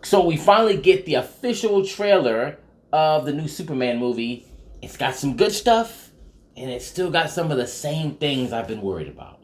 So we finally get the official trailer of the new Superman movie. It's got some good stuff, and it's still got some of the same things I've been worried about.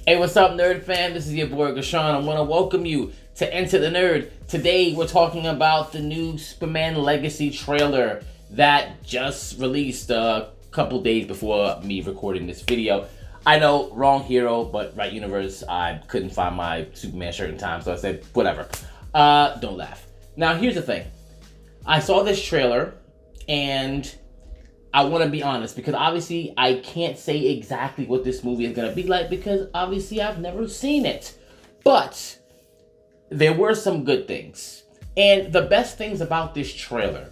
Hey, what's up, Nerd Fam? This is your boy Gashawn. I want to welcome you to Enter the Nerd. Today, we're talking about the new Superman Legacy trailer that just released a couple days before me recording this video. I know, wrong hero, but right universe. I couldn't find my Superman shirt in time, so I said, whatever. Don't laugh. Now, here's the thing. I saw this trailer, and I want to be honest, because obviously I can't say exactly what this movie is going to be like, because obviously I've never seen it. But there were some good things. And the best things about this trailer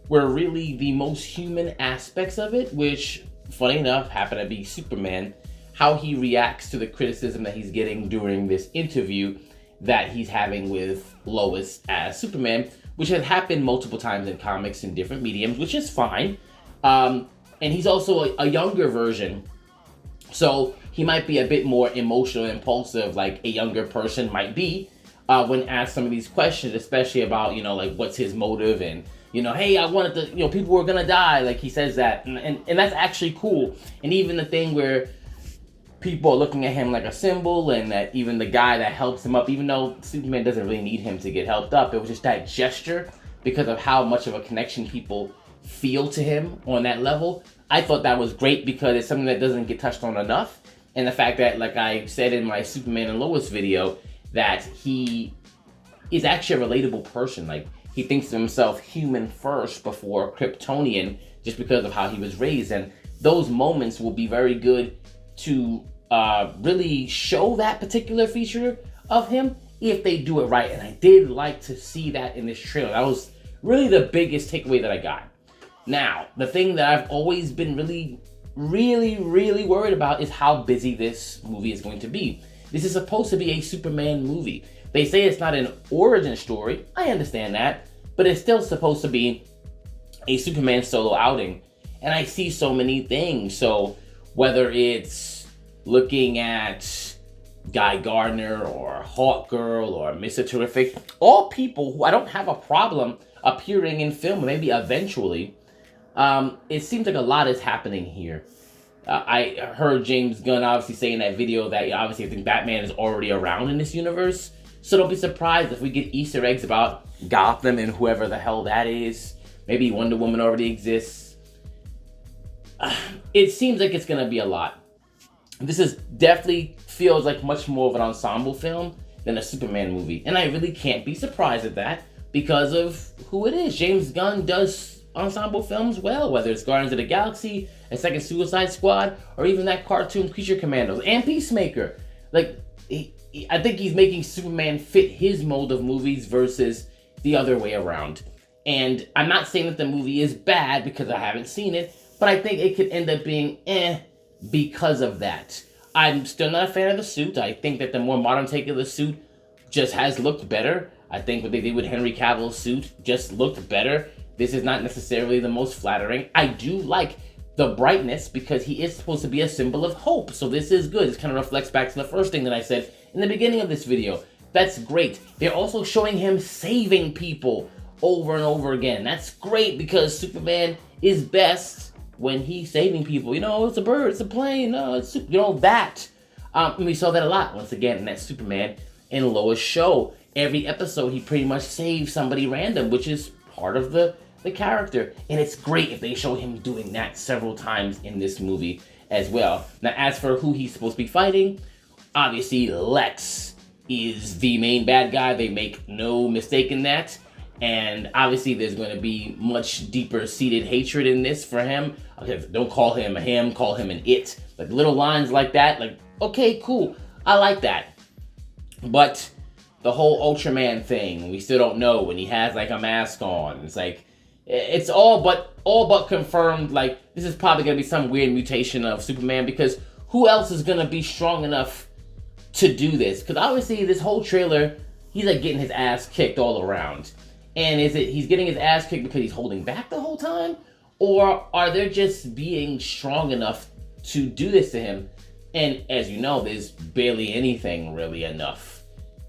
were really the most human aspects of it, which, funny enough, happened to be Superman. How he reacts to the criticism that he's getting during this interview that he's having with Lois as Superman, which has happened multiple times in comics in different mediums, which is fine. And he's also a younger version, so he might be a bit more emotional and impulsive, like a younger person might be, when asked some of these questions, especially about, like, what's his motive, and, hey, I wanted to, people were gonna die, like, he says that, and that's actually cool. And even the thing where people are looking at him like a symbol, and that even the guy that helps him up, even though Superman doesn't really need him to get helped up, it was just that gesture because of how much of a connection people feel to him on that level. I thought that was great because it's something that doesn't get touched on enough. And the fact that, like I said in my Superman and Lois video, that he is actually a relatable person. Like, he thinks of himself human first before Kryptonian, just because of how he was raised. And those moments will be very good to really show that particular feature of him if they do it right. And I did like to see that in this trailer. That was really the biggest takeaway that I got. Now, the thing that I've always been really worried about is how busy this movie is going to be. This is supposed to be a Superman movie. They say it's not an origin story. I understand that. But it's still supposed to be a Superman solo outing. And I see so many things. So whether it's looking at Guy Gardner or Hawkgirl or Mr. Terrific, all people who I don't have a problem appearing in film, maybe eventually. It seems like a lot is happening here. I heard James Gunn obviously say in that video that obviously I think Batman is already around in this universe. So don't be surprised if we get Easter eggs about Gotham and whoever the hell that is. Maybe Wonder Woman already exists. It seems like it's going to be a lot. This is definitely feels like much more of an ensemble film than a Superman movie. And I really can't be surprised at that because of who it is. James Gunn does ensemble films well, whether it's Guardians of the Galaxy, a second Suicide Squad, or even that cartoon Creature Commandos and Peacemaker. Like, I think he's making Superman fit his mold of movies versus the other way around. And I'm not saying that the movie is bad because I haven't seen it, but I think it could end up being because of that. I'm still not a fan of the suit. I think that the more modern take of the suit just has looked better. I think what they did with Henry Cavill's suit just looked better. This is not necessarily the most flattering. I do like the brightness because he is supposed to be a symbol of hope. So this is good. This kind of reflects back to the first thing that I said in the beginning of this video. That's great. They're also showing him saving people over and over again. That's great because Superman is best when he's saving people. It's a bird, it's a plane, no, it's that. And we saw that a lot once again in that Superman and Lois show. Every episode he pretty much saves somebody random, which is part of the character, and it's great if they show him doing that several times in this movie as well. Now, as for who he's supposed to be fighting, obviously Lex is the main bad guy. They make no mistake in that, and obviously there's going to be much deeper seated hatred in this for him. Okay, don't call him a him, call him an it. Like little lines like that, like, okay, cool, I like that. But the whole Ultraman thing, we still don't know when he has like a mask on. It's like, it's all but confirmed. Like, this is probably gonna be some weird mutation of Superman, because who else is gonna be strong enough to do this? Because obviously this whole trailer he's like getting his ass kicked all around. And is it he's getting his ass kicked because he's holding back the whole time? Or are they just being strong enough to do this to him? And as you know, there's barely anything really enough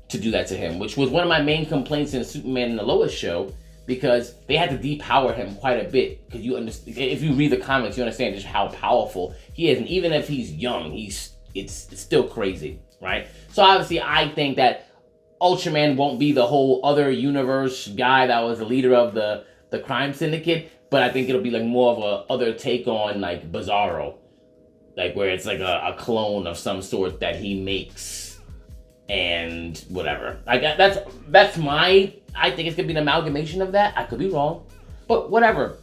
to do that to him, which was one of my main complaints in Superman and the Lois show, because they had to depower him quite a bit. Because you understand, if you read the comics, you understand just how powerful he is. And even if he's young, it's still crazy, right? So obviously, I think that Ultraman won't be the whole other universe guy that was the leader of the crime syndicate, but I think it'll be like more of a other take on like Bizarro, like where it's like a clone of some sort that he makes and whatever. That's my. I think it's gonna be an amalgamation of that. I could be wrong, but whatever.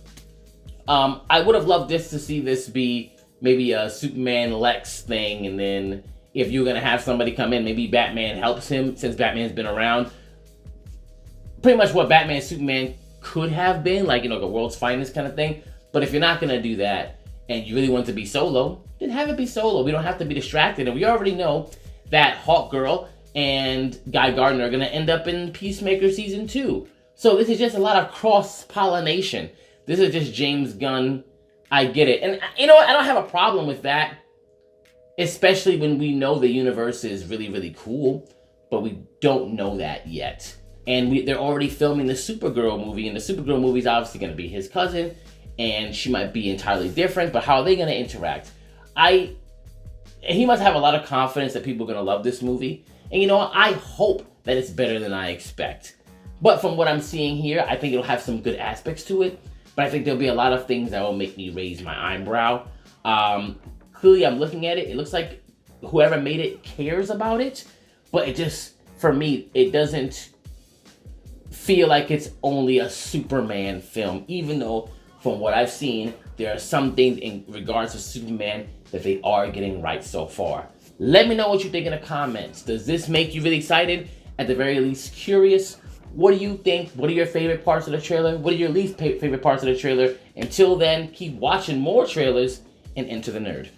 I would have loved to see this be maybe a Superman Lex thing, and then if you're gonna have somebody come in, maybe Batman helps him since Batman's been around. Pretty much what Batman and Superman could have been, like, the world's finest kind of thing. But if you're not gonna do that and you really want it to be solo, then have it be solo. We don't have to be distracted, and we already know that Hawkgirl and Guy Gardner are gonna end up in Peacemaker season 2. So this is just a lot of cross-pollination. This is just James Gunn. I get it, and you know what? I don't have a problem with that. Especially when we know the universe is really, really cool, but we don't know that yet. And they're already filming the Supergirl movie, and the Supergirl movie is obviously going to be his cousin, and she might be entirely different, but how are they going to interact? He must have a lot of confidence that people are going to love this movie, and I hope that it's better than I expect. But from what I'm seeing here, I think it'll have some good aspects to it, but I think there'll be a lot of things that will make me raise my eyebrow. Clearly, I'm looking at it. It looks like whoever made it cares about it, but it just, for me, it doesn't feel like it's only a Superman film, even though from what I've seen, there are some things in regards to Superman that they are getting right so far. Let me know what you think in the comments. Does this make you really excited? At the very least, curious? What do you think? What are your favorite parts of the trailer? What are your least favorite parts of the trailer? Until then, keep watching more trailers and Enter the Nerd.